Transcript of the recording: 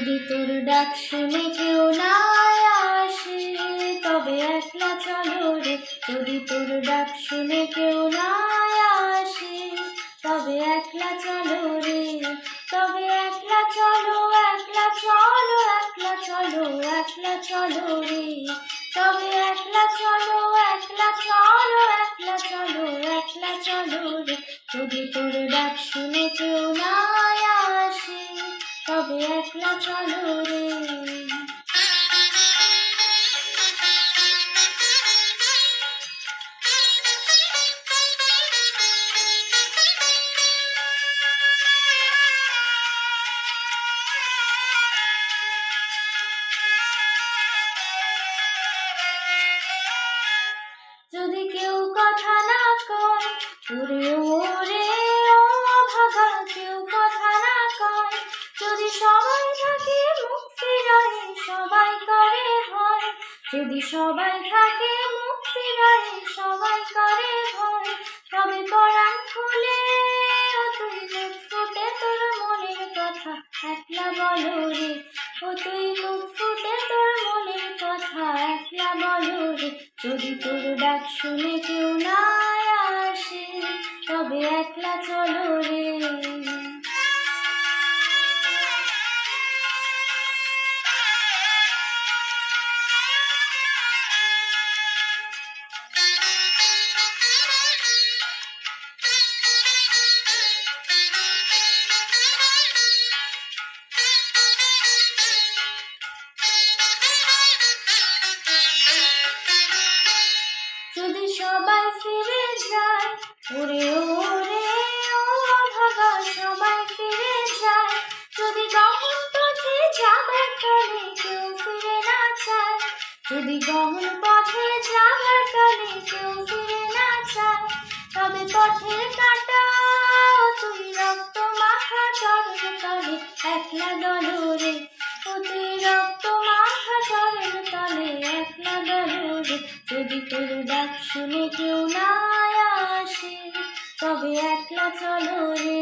যদি তোর ডাক শুনে কেউ না আসে তবে একলা চলো রে। যদি তোর ডাক শুনে কেউ না আসে তবে একলা চলো রে। তবে একলা চলো, একলা চলো, একলা চলো, একলা চলো রে। তবে একলা চলো, একলা চলো, একলা চলো, একলা চলো রে। যদি তোর ডাক শুনে কেউ না আসে তবে একলা চলো রে। যদি কেউ কথা না কয় ওরে ওরে ও ভাগা, কেউ কথা না কয়, যদি সবাই থাকে মুখ ফিরায় সবাই করে ভয়। যদি সবাই থাকে মুখ ফিরায় সবাই করে ভয়, তবে পরাণ খুলে ও তুই মুখ ফুটে তোর মনের কথা একলা বলো রে। ও তুই মুখ ফুটে তোর মনের কথা একলা বলো রে। যদি তোর ডাক শুনে কেউ না আসে তবে একলা চলো রে। যদি সবাই ফিরে যায় ওরে ওরে ও ভাগা, সবাই ফিরে যায়, যদি গহন পথে যাবার কালে কেউ ফিরে না চায়, যদি গহন পথে যাবার কালে কেউ ফিরে না চায়, তবে পথের কাঁটা তুই রক্ত মাখা চরণ তলে একলা দলো রে। ও তুই রক্ত মাখা চরণ তলে একলা দলো রে। যদি তোর ডাক শুনে কেউ না আসে তবে একলা চলো রে।